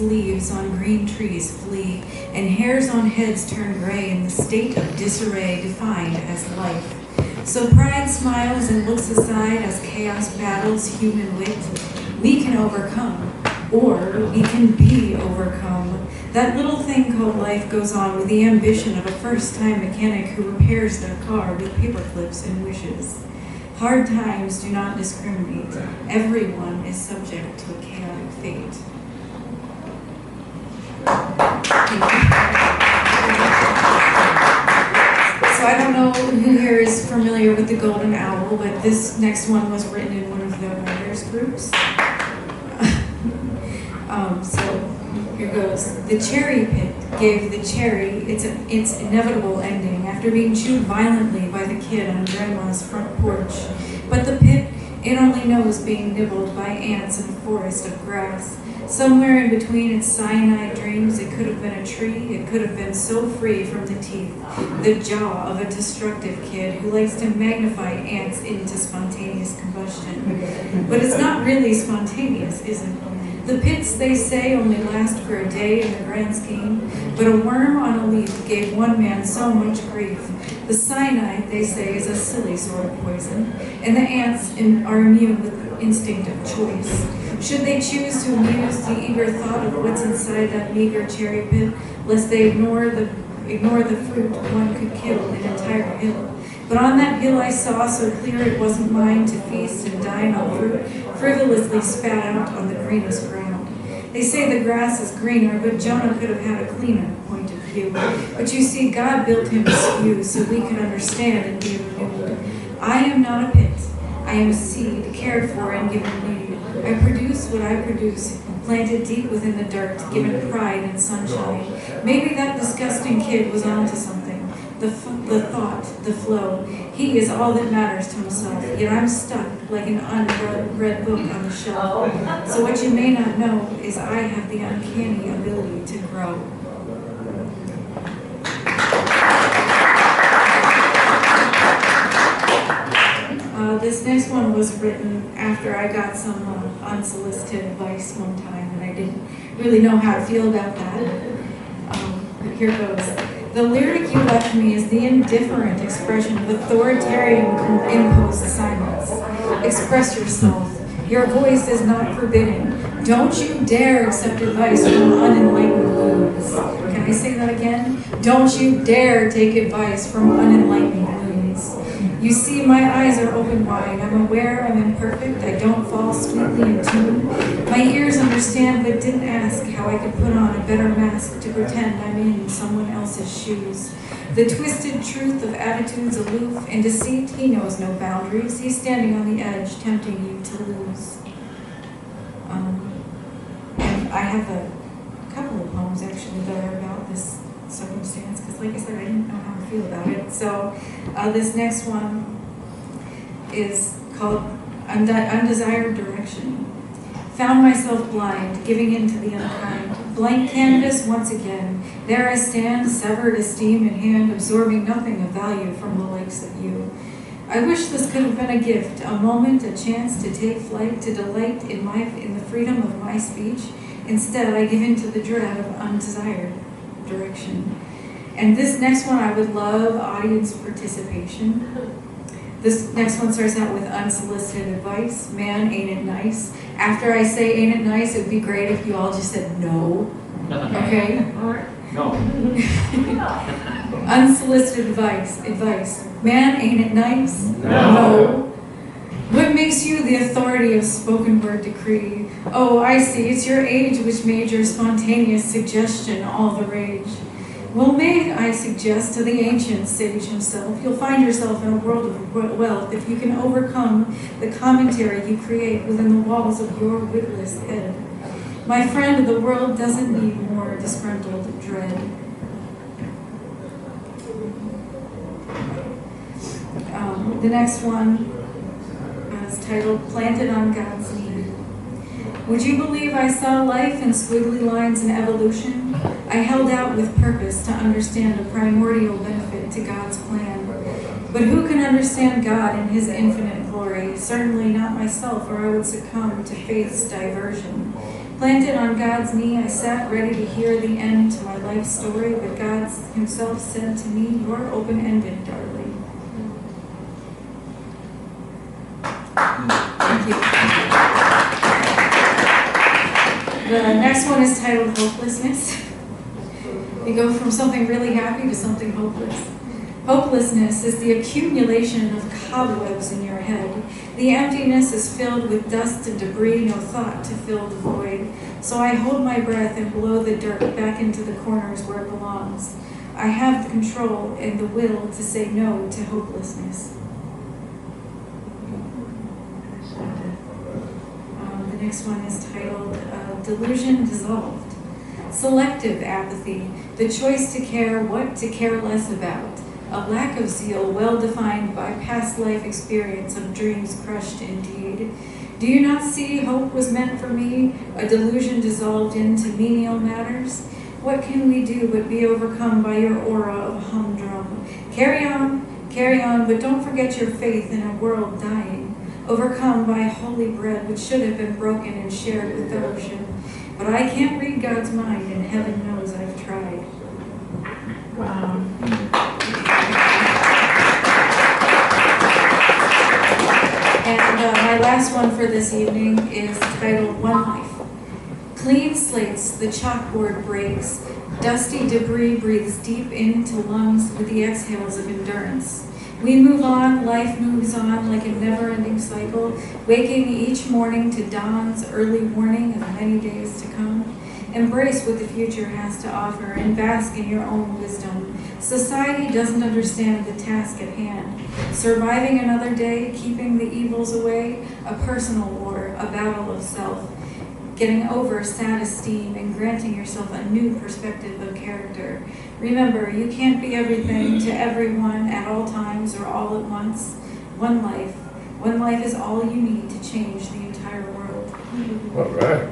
leaves on green trees flee, and hairs on heads turn gray in the state of disarray defined as life. So pride smiles and looks aside as chaos battles human wit. We can overcome, or we can be overcome. That little thing called life goes on with the ambition of a first-time mechanic who repairs their car with paper clips and wishes. Hard times do not discriminate. Everyone is subject to a chaotic fate. So I don't know who here is familiar with the Golden Owl, but this next one was written in one of the writers' groups. So here goes. The cherry pit gave the cherry its inevitable ending after being chewed violently by the kid on Grandma's front porch. But the pit, it only knows being nibbled by ants in a forest of grass. Somewhere in between its cyanide dreams, it could have been a tree, it could have been so free from the teeth, the jaw of a destructive kid who likes to magnify ants into spontaneous combustion. But it's not really spontaneous, is it? The pits, they say, only last for a day in the grand scheme, but a worm on a leaf gave one man so much grief. The cyanide, they say, is a silly sort of poison, and the ants are immune with instinct of choice. Should they choose to amuse the eager thought of what's inside that meager cherry pit, lest they ignore the fruit one could kill an entire hill? But on that hill I saw so clear it wasn't mine to feast and dine on fruit, frivolously spat out on the greenest ground. They say the grass is greener, but Jonah could have had a cleaner point of view. But you see, God built him askew so we could understand and be renewed. I am not a pit. I am a seed, cared for and given need. I produce what I produce, planted deep within the dirt, given pride and sunshine. Maybe that disgusting kid was onto something. The thought, the flow. He is all that matters to himself, yet I'm stuck like an unread book on the shelf. So what you may not know is I have the uncanny ability to grow. This next one was written after I got some unsolicited advice one time, and I didn't really know how to feel about that. But here goes. The lyric you left me is the indifferent expression of authoritarian imposed silence. Express yourself. Your voice is not forbidding. Don't you dare accept advice from unenlightened loons. Can I say that again? Don't you dare take advice from unenlightened loons. You see, my eyes are open wide. I'm aware I'm imperfect. I don't fall sweetly in tune. My ears understand but didn't ask how I could put on a better mask to pretend I'm in someone else's shoes. The twisted truth of attitudes aloof and deceit, he knows no boundaries. He's standing on the edge, tempting you to lose. And I have a couple of poems actually that are about this circumstance, because like I said, I didn't know how to feel about it. So this next one is called Undesired Direction. Found myself blind, giving in to the unkind. Blank canvas once again. There I stand, severed esteem in hand, absorbing nothing of value from the likes of you. I wish this could have been a gift, a moment, a chance to take flight, to delight in the freedom of my speech. Instead, I give in to the dread of undesired direction. And this next one, I would love audience participation. This next one starts out with unsolicited advice. Man, ain't it nice? After I say ain't it nice, it'd be great if you all just said no. Okay? No. Unsolicited advice. Man, ain't it nice? No. What makes you the authority of spoken word decree? Oh, I see, it's your age which made your spontaneous suggestion all the rage. Well, may I suggest to the ancient sage himself, you'll find yourself in a world of wealth if you can overcome the commentary you create within the walls of your witless head. My friend, the world doesn't need more disgruntled dread. The next one is titled Planted on God's Need. Would you believe I saw life in squiggly lines and evolution? I held out with purpose to understand a primordial benefit to God's plan. But who can understand God in his infinite glory? Certainly not myself, or I would succumb to faith's diversion. Planted on God's knee, I sat ready to hear the end to my life story, but God himself said to me, "You're open-ended, darling." Thank you. The next one is titled Hopelessness. You go from something really happy to something hopeless. Hopelessness is the accumulation of cobwebs in your head. The emptiness is filled with dust and debris, no thought to fill the void. So I hold my breath and blow the dirt back into the corners where it belongs. I have the control and the will to say no to hopelessness. The next one is titled Delusion Dissolved. Selective apathy, the choice to care what to care less about. A lack of zeal well defined by past life experience of dreams crushed indeed. Do you not see hope was meant for me, a delusion dissolved into menial matters? What can we do but be overcome by your aura of humdrum? Carry on, but don't forget your faith in a world dying, overcome by holy bread which should have been broken and shared with fellowship. But I can't read God's mind, and heaven knows I've tried. Wow. And my last one for this evening is titled One Life. Clean slates, the chalkboard breaks. Dusty debris breathes deep into lungs with the exhales of endurance. We move on, life moves on like a never-ending cycle, waking each morning to dawn's early warning of many days to come. Embrace what the future has to offer and bask in your own wisdom. Society doesn't understand the task at hand. Surviving another day, keeping the evils away, a personal war, a battle of self. Getting over sad esteem and granting yourself a new perspective of character. Remember, you can't be everything to everyone at all times or all at once. One life. One life is all you need to change the entire world. All right.